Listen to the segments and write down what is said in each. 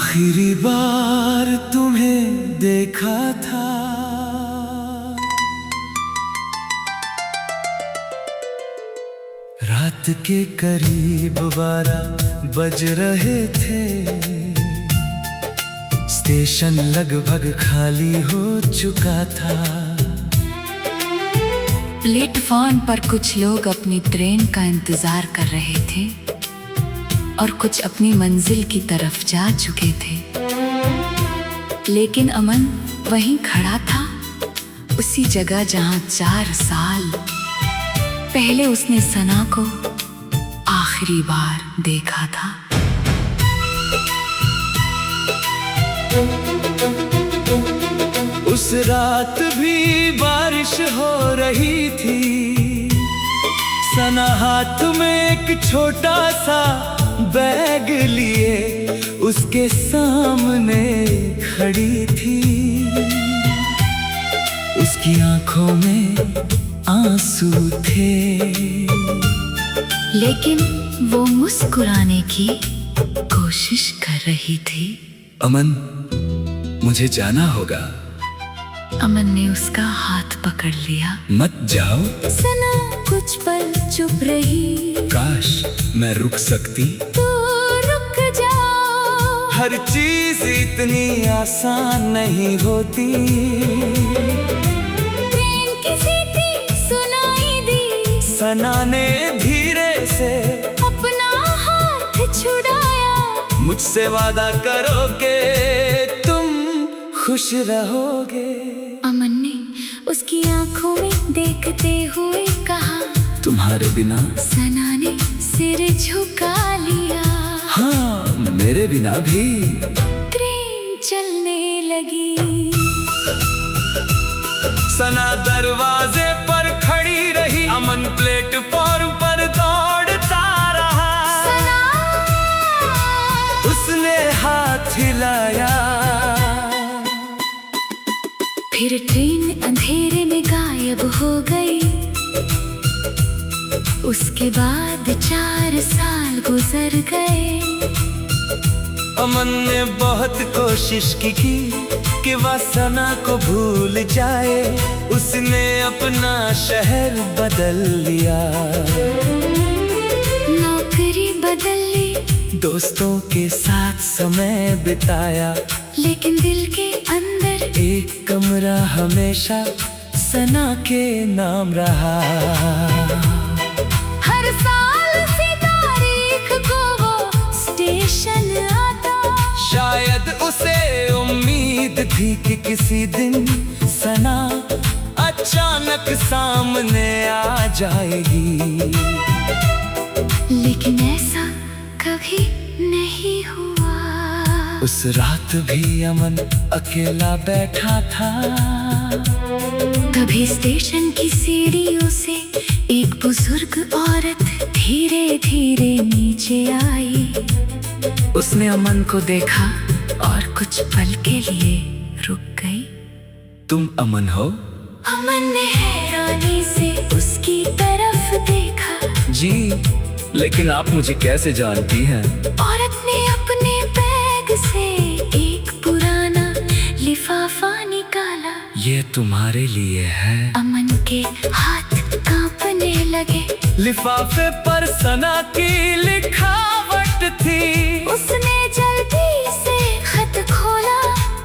आखिरी बार तुम्हें देखा था, रात के करीब 12 बज रहे थे। स्टेशन लगभग खाली हो चुका था। प्लेटफॉर्म पर कुछ लोग अपनी ट्रेन का इंतजार कर रहे थे और कुछ अपनी मंजिल की तरफ जा चुके थे। लेकिन अमन वहीं खड़ा था, उसी जगह जहां 4 साल पहले उसने सना को आखिरी बार देखा था। उस रात भी बारिश हो रही थी। सना हाथ में एक छोटा सा बैग लिए उसके सामने खड़ी थी। उसकी आंखों में आंसू थे, लेकिन वो मुस्कुराने की कोशिश कर रही थी। अमन, मुझे जाना होगा। अमन ने उसका हाथ पकड़ लिया। मत जाओ। सना कुछ पल चुप रही। काश मैं रुक सकती। तो रुक जाओ। हर चीज इतनी आसान नहीं होती। ट्रेन की सीटी सुनाई दी। सना ने धीरे से अपना हाथ छुड़ाया। मुझसे वादा करो कि तुम खुश रहोगे। अमन ने उसकी आंखों में देखते हुए कहा, तुम्हारे बिना। सना ने सिर झुका लिया। हाँ, मेरे बिना भी। ट्रेन चलने लगी। सना दरवाजे पर खड़ी रही। अमन प्लेटफॉर्म पर दौड़ता रहा। सना! उसने हाथ हिलाया। फिर ट्रेन अंधेरे में गायब हो गई। उसके बाद 4 साल गुजर गए। अमन ने बहुत कोशिश की कि वह सना को भूल जाए। उसने अपना शहर बदल लिया, नौकरी बदल ली, दोस्तों के साथ समय बिताया। लेकिन दिल के अंदर एक कमरा हमेशा सना के नाम रहा। हर साल उसी तारीख को वो स्टेशन आता। शायद उसे उम्मीद थी कि किसी दिन सना अचानक सामने आ जाएगी। लेकिन ऐसा कभी नहीं हुआ। उस रात भी अमन अकेला बैठा था। तभी स्टेशन की सीढ़ियों से एक बुजुर्ग औरत धीरे धीरे नीचे आई। उसने अमन को देखा और कुछ पल के लिए रुक गई। तुम अमन हो? अमन ने हैरानी से उसकी तरफ देखा। जी, लेकिन आप मुझे कैसे जानती हैं? औरत ने अपने बैग से एक पुराना लिफाफा निकाला। ये तुम्हारे लिए है। अमन के हाथ कांपने लगे। लिफाफे पर सना की लिखावट थी। उसने जल्दी से खत खोला।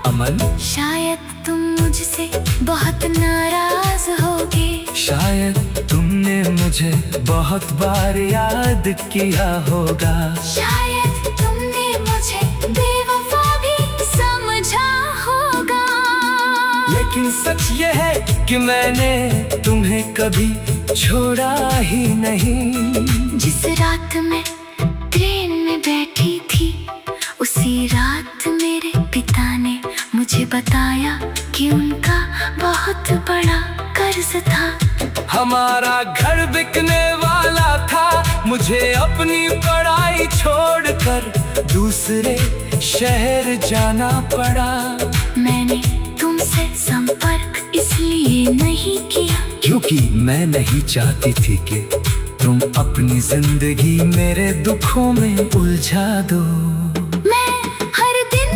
अमन, शायद तुम मुझसे बहुत नाराज होगे। शायद तुमने मुझे बहुत बार याद किया होगा। शायद तुमने मुझे बेवफा भी समझा होगा। लेकिन सच ये है कि मैंने तुम्हें कभी छोड़ा ही नहीं। जिस रात मैं ट्रेन में बैठी थी, उसी रात मेरे पिता ने मुझे बताया कि उनका बहुत बड़ा कर्ज था। हमारा घर बिकने वाला था। मुझे अपनी पढ़ाई छोड़कर दूसरे शहर जाना पड़ा। मैंने तुमसे संपर्क इसलिए नहीं किया क्योंकि मैं नहीं चाहती थी कि तुम अपनी जिंदगी मेरे दुखों में उलझा दो। मैं हर दिन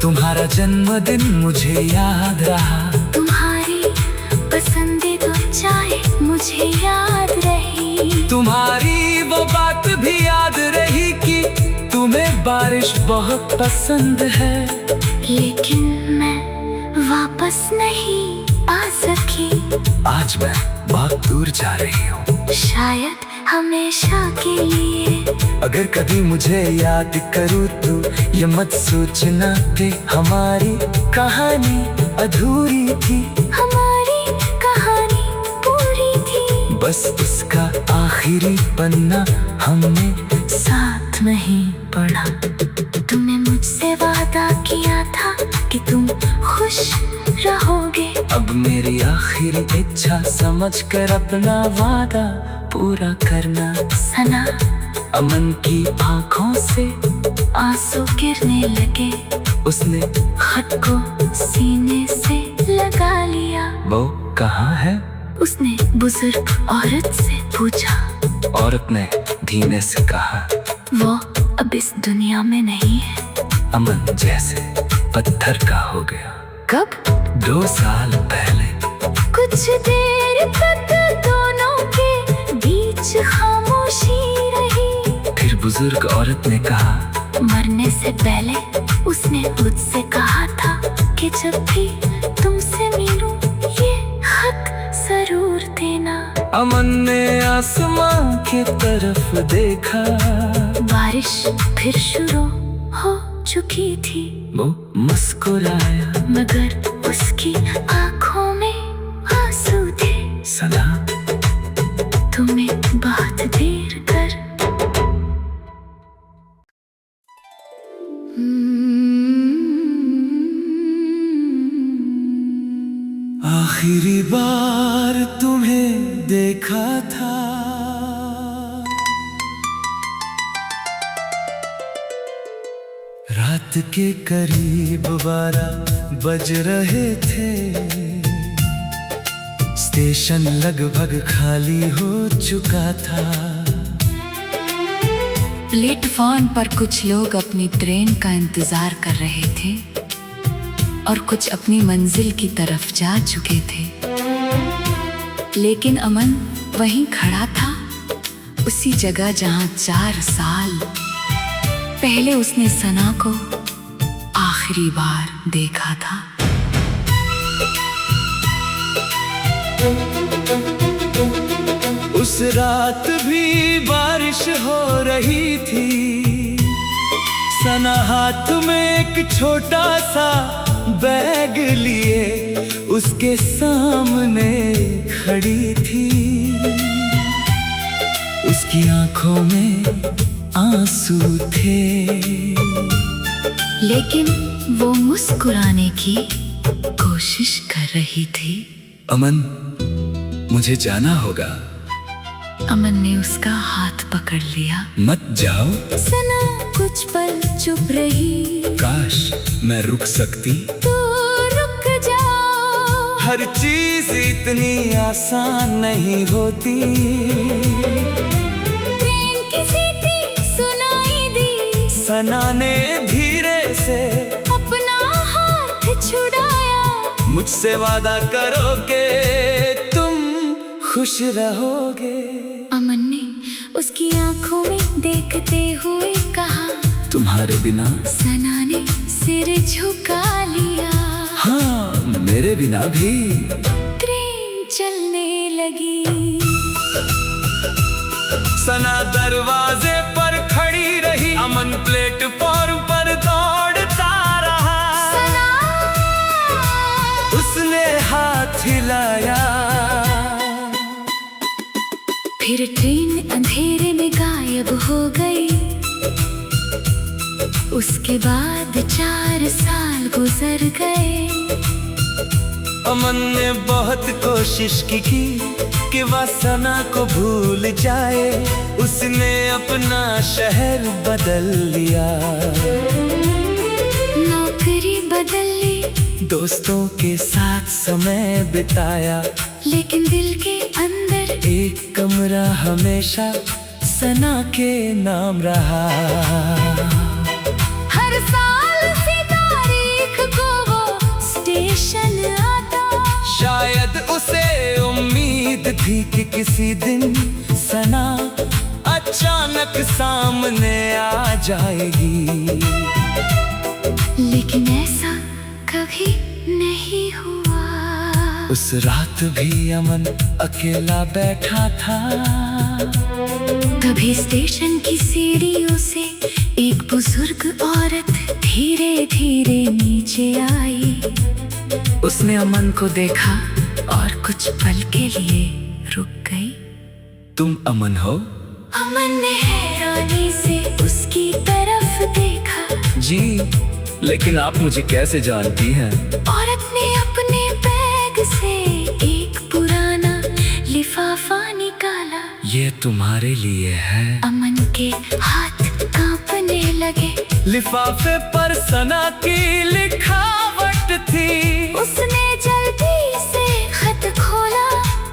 तुम्हारा जन्मदिन मुझे याद रहा, तुम्हारी पसंदीदा चाय मुझे याद रही, तुम्हारी वो बात भी याद रही कि तुम्हें बारिश बहुत पसंद है। लेकिन मैं वापस नहीं आ सकी, आज मैं बहुत दूर जा रही हूँ, शायद हमेशा के लिए। अगर कभी मुझे याद करूँ तो ये मत सोचना कि हमारी कहानी अधूरी थी, हमारी कहानी पूरी थी, बस उसका आखिरी पन्ना हमने साथ नहीं पढ़ा। तुमने मुझसे वादा किया था कि तुम खुश रहोगे, अब मेरी आखिरी इच्छा समझकर अपना वादा पूरा करना। सना। अमन की आंखों से आंसू गिरने लगे, उसने खत को सीने से लगा लिया। वो कहाँ है? उसने बुजुर्ग औरत से पूछा। औरत ने धीमे से कहा, वो अब इस दुनिया में नहीं है। अमन जैसे पत्थर का हो गया। कब? 2 साल पहले। कुछ देर तक दोनों के बीच खामोशी रही। फिर बुजुर्ग औरत ने कहा, मरने से पहले उसने मुझसे कहा था कि जब भी तुमसे मिलूं ये खत जरूर देना। अमन ने आसमां की तरफ देखा, बारिश फिर शुरू हो चुकी थी। वो मुस्कुराया, मगर उसकी आंखों में आंसू थे। सना, तुम्हें बहुत देर कर। आखिरी बार तुम्हें देखा था, रात के करीब 12 बज रहे थे। स्टेशन लगभग खाली हो चुका था। प्लेटफॉर्म पर कुछ लोग अपनी ट्रेन का इंतजार कर रहे थे और कुछ अपनी मंजिल की तरफ जा चुके थे। लेकिन अमन वहीं खड़ा था, उसी जगह जहां 4 साल पहले उसने सना को आखिरी बार देखा था। उस रात भी बारिश हो रही थी। सना हाथ में एक छोटा सा बैग लिए उसके सामने खड़ी थी। उसकी आंखों में आंसू थे, लेकिन वो मुस्कुराने की कोशिश कर रही थी। अमन, मुझे जाना होगा। अमन ने उसका हाथ पकड़ लिया। मत जाओ। सना कुछ पल चुप रही। काश मैं रुक सकती। तो रुक जाओ। हर चीज इतनी आसान नहीं होती। ट्रेन की सीटी सुनाई दी। सना ने धीरे से अपना हाथ छुड़ाया। मुझसे वादा करोगे तुम खुश रहोगे। अमन ने उसकी आंखों में देखते हुए कहा, तुम्हारे बिना। सना ने सिर झुका लिया। हाँ, मेरे बिना भी। ट्रेन चलने लगी। सना दरवाजे पर खड़ी रही। अमन प्लेटफॉर्म पर दौड़ता रहा। सना। उसने हाथ हिलाया। फिर ट्रेन अंधेरे में गायब हो गई। उसके बाद 4 साल गुजर गए। अमन ने बहुत कोशिश की कि वह सना को भूल जाए। उसने अपना शहर बदल लिया, नौकरी बदल ली, दोस्तों के साथ समय बिताया। लेकिन दिल के अंदर एक कमरा हमेशा सना के नाम रहा। हर साल उसी तारीख जश्न आता। शायद उसे उम्मीद थी कि किसी दिन सना अचानक सामने आ जाएगी, लेकिन ऐसा कभी नहीं हुआ। उस रात भी अमन अकेला बैठा था। तभी स्टेशन की सीढ़ियों से एक बुजुर्ग औरत धीरे धीरे नीचे आई। उसने अमन को देखा और कुछ पल के लिए रुक गई। तुम अमन हो? अमन ने हैरानी से उसकी तरफ देखा। जी, लेकिन आप मुझे कैसे जानती हैं? औरत ने अपने बैग से एक पुराना लिफाफा निकाला। ये तुम्हारे लिए है। अमन के हाथ कांपने लगे। लिफाफे पर सना की लिखावट थी। उसने जल्दी से खत खोला।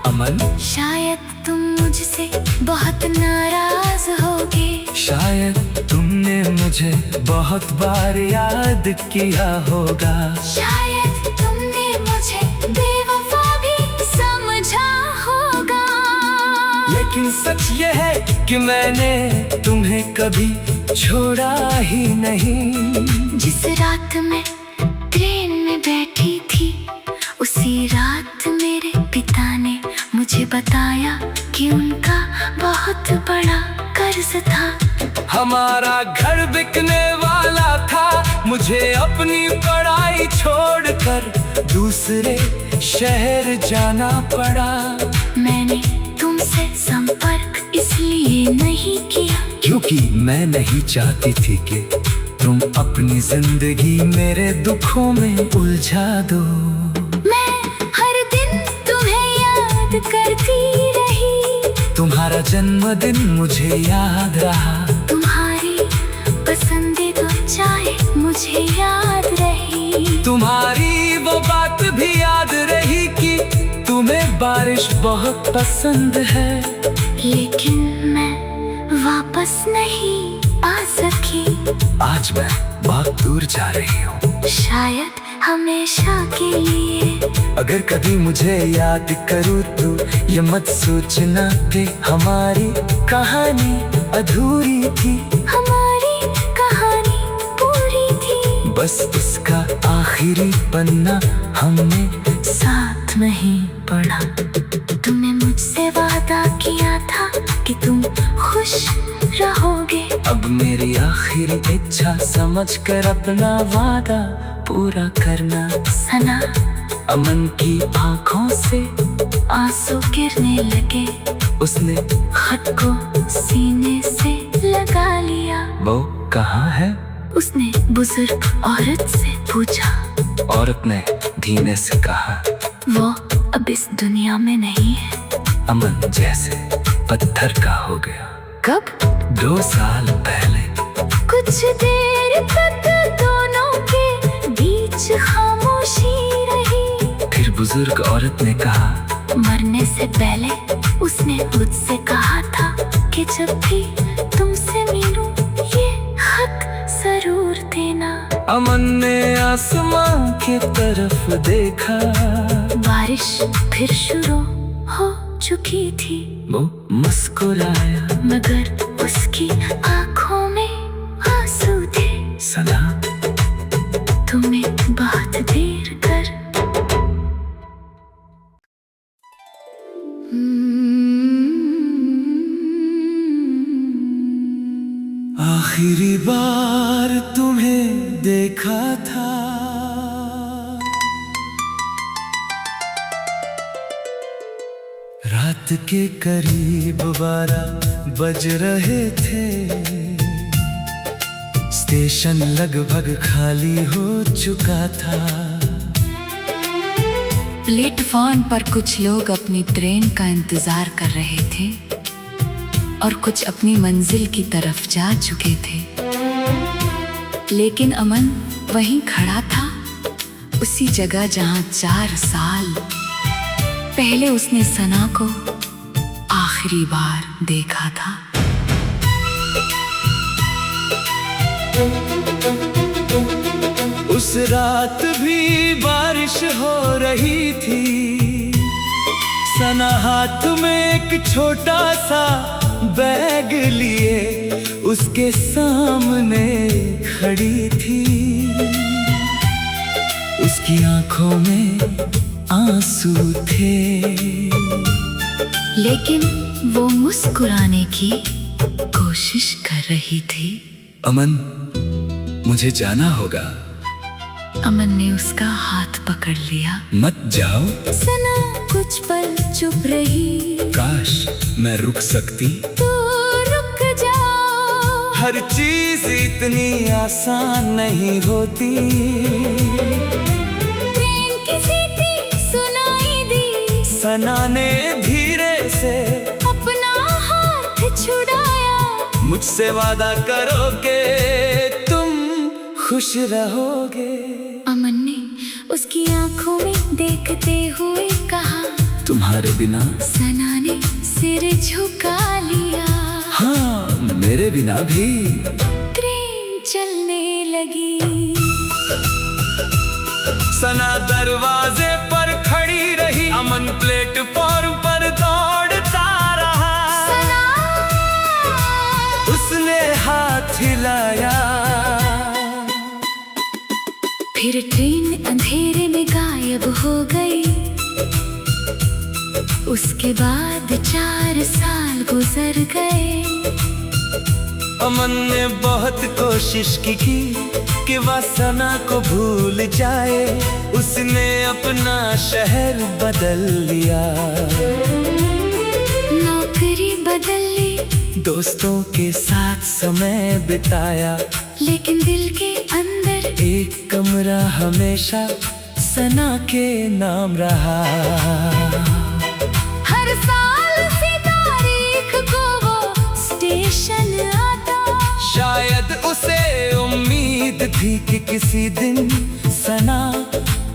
अमन, शायद तुम मुझसे बहुत नाराज होगे। शायद तुमने मुझे बहुत बार याद किया होगा। शायद तुमने मुझे बेवफा भी समझा होगा। लेकिन सच ये है कि मैंने तुम्हें कभी छोड़ा ही नहीं। जिस रात में ट्रेन में बैठी थी, उसी रात मेरे पिता ने मुझे बताया कि उनका बहुत बड़ा कर्ज था। हमारा घर बिकने वाला था। मुझे अपनी पढ़ाई छोड़कर दूसरे शहर जाना पड़ा। मैंने तुमसे संपर्क इसलिए नहीं किया क्योंकि मैं नहीं चाहती थी कि तुम अपनी जिंदगी मेरे दुखों में उलझा दो। मैं हर दिन तुम्हें याद करती रही। तुम्हारा जन्मदिन मुझे याद रहा। तुम्हारी पसंदीदा चाय मुझे याद रही। तुम्हारी वो बात भी याद रही कि तुम्हें बारिश बहुत पसंद है। लेकिन मैं वापस नहीं आ सकी। आज मैं बहुत दूर जा रही हूँ, शायद हमेशा के लिए। अगर कभी मुझे याद करूँ तो ये मत सोचना कि हमारी कहानी अधूरी थी। हमारी कहानी पूरी थी। बस उसका आखिरी पन्ना हमने साथ नहीं पढ़ा। तुमने मुझसे वादा किया था कि तुम खुश रहोगे। अब मेरी आखिरी इच्छा समझकर अपना वादा पूरा करना। सना, अमन की आंखों से आंसू गिरने लगे। उसने खत को सीने से लगा लिया। वो कहाँ है? उसने बुजुर्ग औरत से पूछा। औरत ने धीमे से कहा, वो अब इस दुनिया में नहीं है। अमन जैसे पत्थर का हो गया। कब? 2 साल पहले। कुछ देर तक दोनों के बीच खामोशी रही। फिर बुजुर्ग औरत ने कहा, मरने से पहले उसने मुझसे कहा था कि जब भी तुमसे मिलूं ये खत जरूर देना। अमन ने आसमां की तरफ देखा। बारिश फिर शुरू हो चुकी थी। वो मुस्कुराया, मगर उसकी आंखों में आंसू थे। सना, तुम्हें बहुत देर कर। आखिरी बार तुम्हें देखा था, रात के करीब 12 बज रहे थे। स्टेशन लगभग खाली हो चुका था। प्लेटफॉर्म पर कुछ लोग अपनी ट्रेन का इंतजार कर रहे थे और कुछ अपनी मंजिल की तरफ जा चुके थे। लेकिन अमन वहीं खड़ा था, उसी जगह जहां 4 साल पहले उसने सना को आखिरी बार देखा था। उस रात भी बारिश हो रही थी, सना हाथ में एक छोटा सा बैग लिए उसके सामने खड़ी थी। उसकी आंखों में आंसू थे, लेकिन वो मुस्कुराने की कोशिश कर रही थी। अमन, मुझे जाना होगा। अमन ने उसका हाथ पकड़ लिया। मत जाओ। सना कुछ पल चुप रही। काश मैं रुक सकती। तो रुक जाओ। हर चीज इतनी आसान नहीं होती। ट्रेन की सीटी सुनाई दी। सना ने धीरे से अपना हाथ छुड़ाया। मुझसे वादा करोगे तुम खुश रहोगे। अमन ने उसकी आंखों में देखते हुए कहा, तुम्हारे बिना। सना ने सिर झुका लिया। हाँ, मेरे बिना भी। ट्रेन चलने लगी। सना दरवाजे पर खड़ी रही। अमन प्लेटफॉर्म पर दौड़ता रहा। सना! उसने हाथ हिलाया। फिर ट्रेन अंधेरे में गायब हो गई। उसके बाद 4 साल गुजर गए। अमन ने बहुत कोशिश की कि वह सना को भूल जाए। उसने अपना शहर बदल लिया, नौकरी बदल ली, दोस्तों के साथ समय बिताया, लेकिन दिल के अंदर एक कमरा हमेशा सना के नाम रहा। हर साल इसी तारीख को वो स्टेशन आता। शायद उसे उम्मीद थी कि किसी दिन सना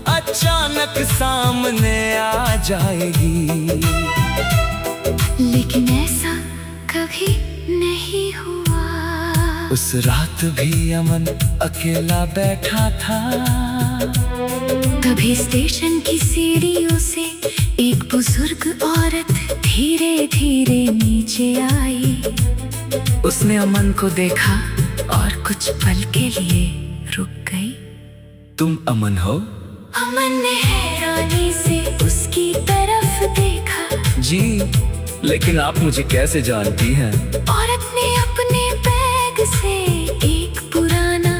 अचानक सामने आ जाएगी, लेकिन ऐसा कभी नहीं हुआ। उस रात भी अमन अकेला बैठा था। तभी स्टेशन की सीढ़ियों से एक बुजुर्ग औरत धीरे धीरे नीचे आई। उसने अमन को देखा और कुछ पल के लिए रुक गई। तुम अमन हो? अमन ने हैरानी से उसकी तरफ देखा। जी, लेकिन आप मुझे कैसे जानती हैं? औरत ने अपने बैग से एक पुराना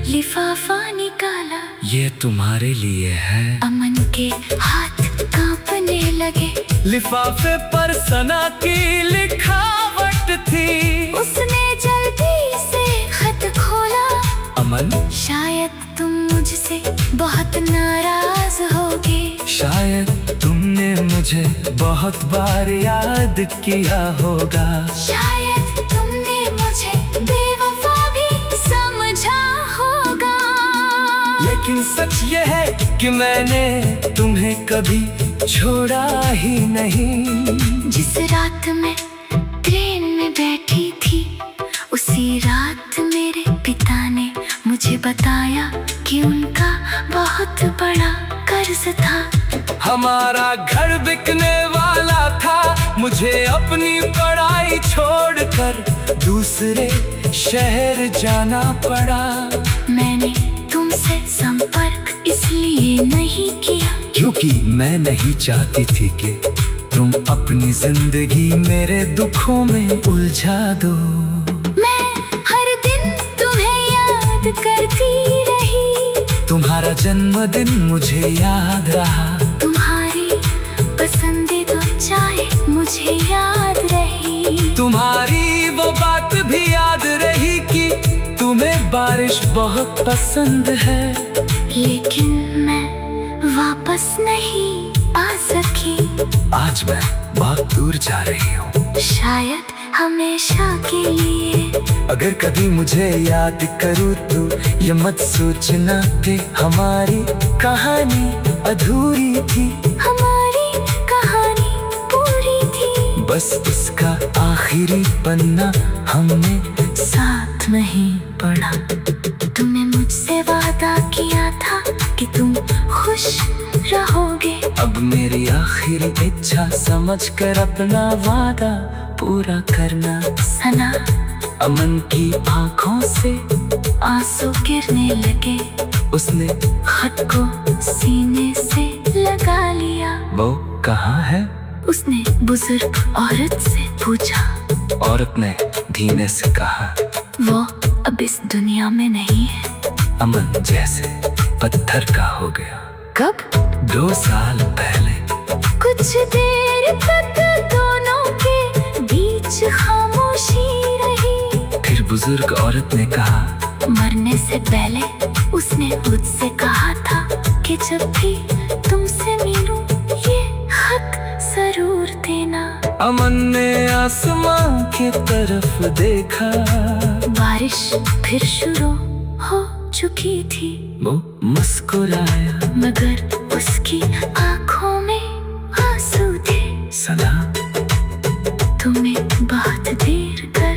लिफाफा निकाला। ये तुम्हारे लिए है। अमन के हाथ कांपने लगे। लिफाफे पर सना की लिखावट थी। उसने जल्दी से खत खोला। अमन, शायद तुम मुझसे बहुत नाराज होगे। शायद तुमने मुझे बहुत बार याद किया होगा। शायद तुमने मुझे बेवफा भी समझा होगा। लेकिन सच ये है कि मैंने तुम्हें कभी छोड़ा ही नहीं। जिस रात मैं ट्रेन में बैठी थी, उसी रात मेरे पिता ने मुझे बताया कि उनका बहुत बड़ा कर्ज था। हमारा घर बिकने वाला था। मुझे अपनी पढ़ाई छोड़कर दूसरे शहर जाना पड़ा। मैंने तुमसे संपर्क इसलिए नहीं किया क्योंकि मैं नहीं चाहती थी कि तुम अपनी जिंदगी मेरे दुखों में उलझा दो। मैं हर दिन तुम्हें याद करती रही। तुम्हारा जन्मदिन मुझे याद रहा। तुम्हारी पसंदीदा चाय मुझे याद रही। तुम्हारी वो बात भी याद रही कि तुम्हें बारिश बहुत पसंद है। लेकिन मैं वापस नहीं आ सकी। आज मैं बहुत दूर जा रही हूँ, शायद हमेशा के लिए। अगर कभी मुझे याद करूँ तो ये मत सोचना कि हमारी कहानी अधूरी थी। हमारी कहानी पूरी थी। बस उसका आखिरी पन्ना हमने साथ नहीं पढ़ा। तुम्हें मुझ मुझसे वादा किया था कि तुम खुश रहोगे। अब मेरी आखिरी इच्छा समझकर अपना वादा पूरा करना। सना, अमन की आंखों से आंसू गिरने लगे। उसने खत को सीने से लगा लिया। वो कहाँ है? उसने बुजुर्ग औरत से पूछा। औरत ने धीमे से कहा, वो अब इस दुनिया में नहीं है। अमन जैसे पत्थर का हो गया। कब? 2 साल पहले। कुछ देर तक दोनों के बीच खामोशी रही। फिर बुजुर्ग औरत ने कहा, मरने से पहले उसने मुझसे कहा था कि जब भी तुमसे मिलूं ये खत जरूर देना। अमन ने आसमां की तरफ देखा। बारिश फिर शुरू हो चुकी थी। वो मुस्कुराया, मगर उसकी आंखों में आंसू थे। सना, तुम्हें बहुत देर कर।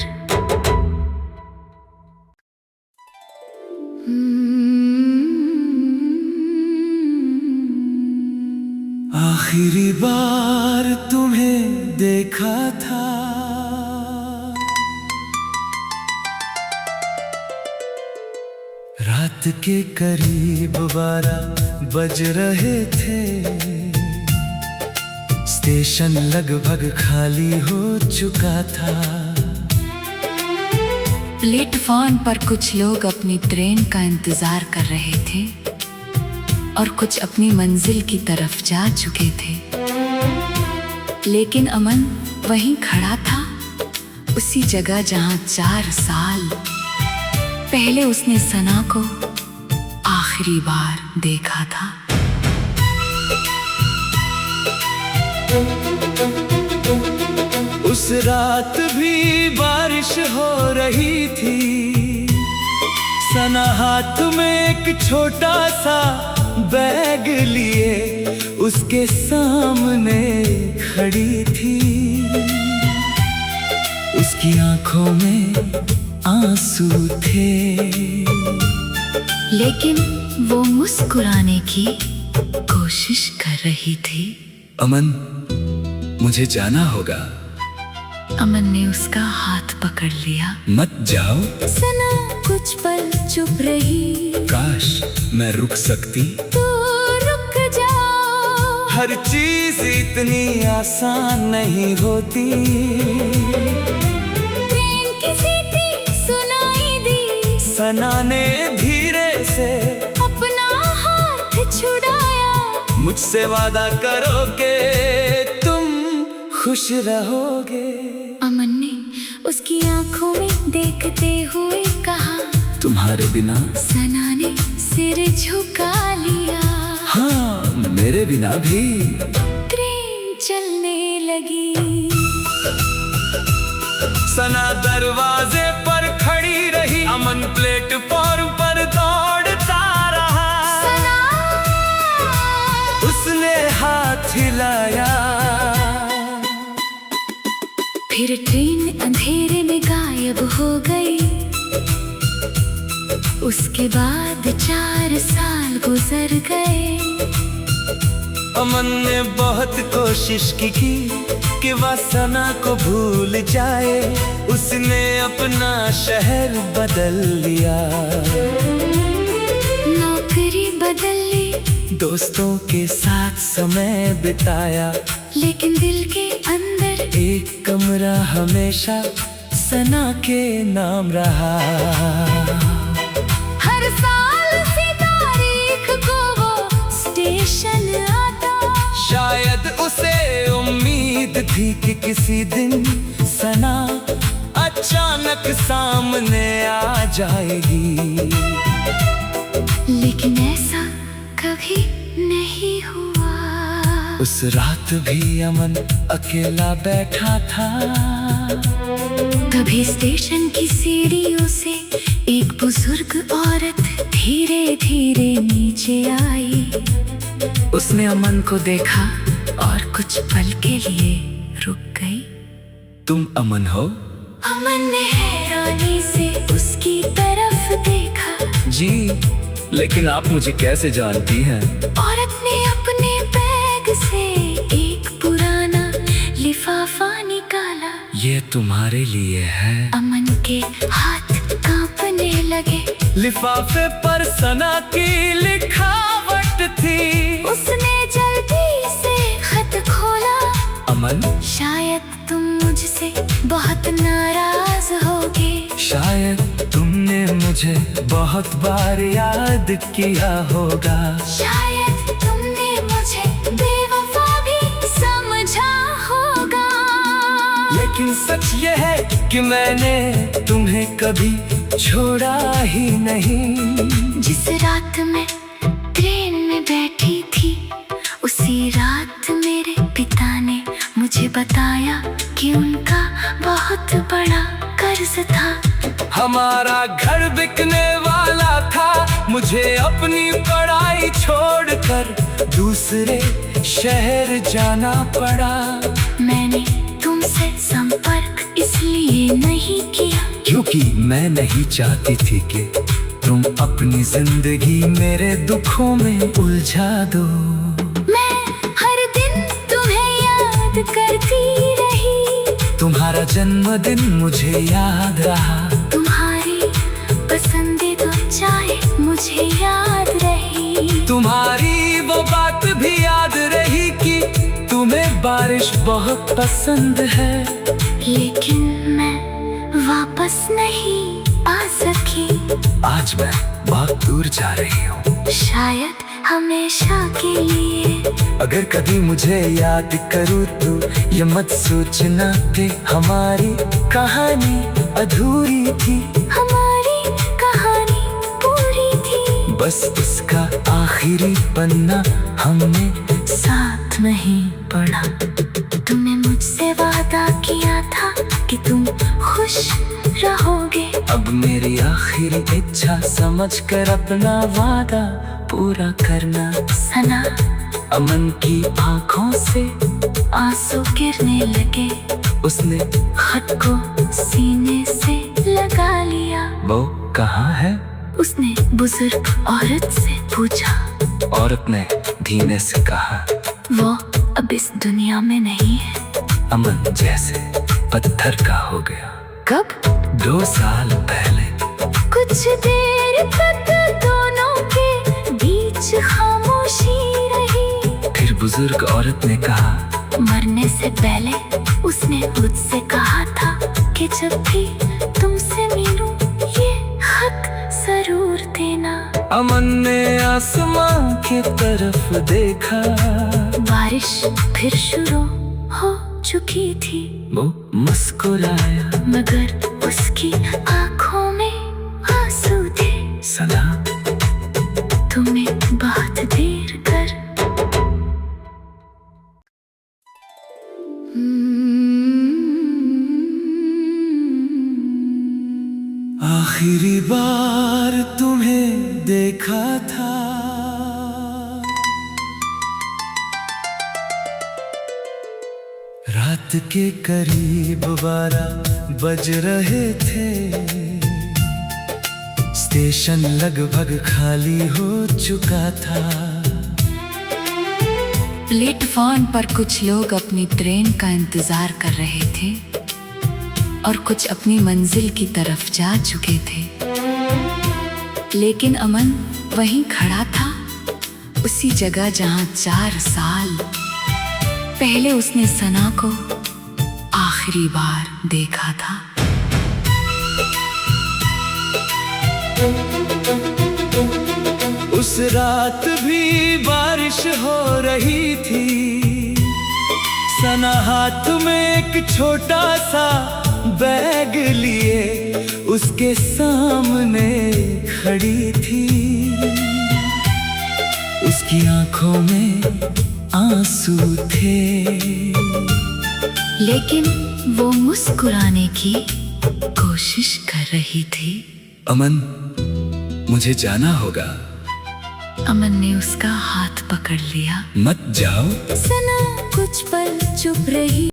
आखिरी बार तुम्हें देखा था, रात के करीब 12 बज रहे थे। स्टेशन लगभग खाली हो चुका था। प्लेटफॉर्म पर कुछ लोग अपनी ट्रेन का इंतजार कर रहे थे और कुछ अपनी मंजिल की तरफ जा चुके थे। लेकिन अमन वहीं खड़ा था, उसी जगह जहां 4 साल पहले उसने सना को आखिरी बार देखा था। उस रात भी बारिश हो रही थी। सना हाथ में एक छोटा सा बैग लिए उसके सामने खड़ी थी। उसकी आंखों में आंसू थे, लेकिन वो मुस्कुराने की कोशिश कर रही थी। अमन, मुझे जाना होगा। अमन ने उसका हाथ पकड़ लिया। मत जाओ। सना कुछ पल चुप रही। काश मैं रुक सकती। तो रुक जाओ। हर चीज इतनी आसान नहीं होती। ट्रेन की सीटी सुनाई दी। सना ने धीरे से अपना हाथ छुड़ाया। मुझसे वादा करोगे तुम खुश रहोगे। अमन ने उसकी आंखों में देखते हुए कहा, तुम्हारे बिना। सना ने सिर झुका लिया। हाँ, मेरे बिना भी। ट्रेन चलने लगी। सना दरवाजे पर खड़ी रही। अमन प्लेटफॉर्म पर दौड़ता रहा। सना! उसने हाथ हिलाया। फिर ट्रेन अंधेरे में गायब हो गई। उसके बाद 4 साल गुजर गए। अमन ने बहुत कोशिश की कि वह सना को भूल जाए। उसने अपना शहर बदल लिया, नौकरी बदल ली, दोस्तों के साथ समय बिताया। लेकिन दिल के अंदर एक कमरा हमेशा सना के नाम रहा। हर साल इसी तारीख को वो स्टेशन आता। शायद उसे उम्मीद थी कि किसी दिन सना अचानक सामने आ जाएगी। लेकिन ऐसा कभी नहीं हुआ। उस रात भी अमन अकेला बैठा था। तभी स्टेशन की सीढ़ियों से एक बुजुर्ग औरत धीरे धीरे नीचे आई। उसने अमन को देखा और कुछ पल के लिए रुक गई। तुम अमन हो? अमन ने हैरानी से उसकी तरफ देखा। जी, लेकिन आप मुझे कैसे जानती हैं? औरत ने अपने बैग से एक पुराना लिफाफा निकाला। ये तुम्हारे लिए है। अमन के हाथ कांपने लगे। लिफाफे पर सना की लिखावट थी। उसने जल्दी से खत खोला। अमन, शायद तुम मुझसे बहुत नाराज होगे। शायद तुमने मुझे बहुत बार याद किया होगा। शायद तुमने मुझे बेवफा भी समझा होगा। लेकिन सच ये है कि मैंने तुम्हें कभी छोड़ा ही नहीं। जिस रात मैं ट्रेन में बैठी थी, उसी रात मेरे पिता ने मुझे बताया कि उनका बहुत बड़ा कर्ज था। हमारा घर बिकने वाला था। मुझे अपनी पढ़ाई छोड़कर दूसरे शहर जाना पड़ा। मैंने तुमसे संपर्क इसलिए नहीं किया क्योंकि मैं नहीं चाहती थी कि तुम अपनी जिंदगी मेरे दुखों में उलझा दो। मैं हर दिन तुम्हें याद करती रही। तुम्हारा जन्मदिन मुझे याद रहा। तुम्हारी पसंदीदा चाय मुझे याद रही। तुम्हारी वो बात भी याद रही कि तुम्हें बारिश बहुत पसंद है। लेकिन मैं वापस नहीं आ सकी। आज मैं बहुत दूर जा रही हूँ, शायद हमेशा के लिए। अगर कभी मुझे याद करूँ तो ये मत सोचना कि हमारी कहानी अधूरी थी। हमारी कहानी पूरी थी। बस उसका आखिरी पन्ना हमने साथ नहीं पढ़ा। तुमने मुझसे वादा किया था कि तुम खुश रहोगे। अब मेरी आखिरी इच्छा समझकर अपना वादा पूरा करना। सना, अमन की आंखों से आंसू गिरने लगे। उसने खत को सीने से लगा लिया। वो कहाँ है? उसने बुजुर्ग औरत से पूछा। औरत ने धीमे से कहा, वो अब इस दुनिया में नहीं है। अमन जैसे पत्थर का हो गया। कब? 2 साल पहले। कुछ देर तक दोनों के बीच खामोशी रही। फिर बुजुर्ग औरत ने कहा, मरने से पहले उसने मुझसे कहा था कि जब भी तुमसे मिलूं ये खत जरूर देना। अमन ने आसमां की तरफ देखा। बारिश फिर शुरू हो चुकी थी। वो मुस्कुराया, मगर उसकी आंखों में आंसू थे। सना, तुम्हें बहुत देर कर। आखिरी बार तुम्हें देखा था। रात के करीब 12 बज रहे थे। स्टेशन लगभग खाली हो चुका था। प्लेटफॉर्म पर कुछ लोग अपनी ट्रेन का इंतजार कर रहे थे और कुछ अपनी मंजिल की तरफ जा चुके थे। लेकिन अमन वहीं खड़ा था, उसी जगह जहां 4 साल पहले उसने सना को आखिरी बार देखा था। उस रात भी बारिश हो रही थी। सना हाथ में एक छोटा सा बैग लिए उसके सामने खड़ी थी। उसकी आंखों में आंसू थे, लेकिन वो मुस्कुराने की कोशिश कर रही थी। अमन, मुझे जाना होगा। अमन ने उसका हाथ पकड़ लिया। मत जाओ। सना कुछ पल चुप रही।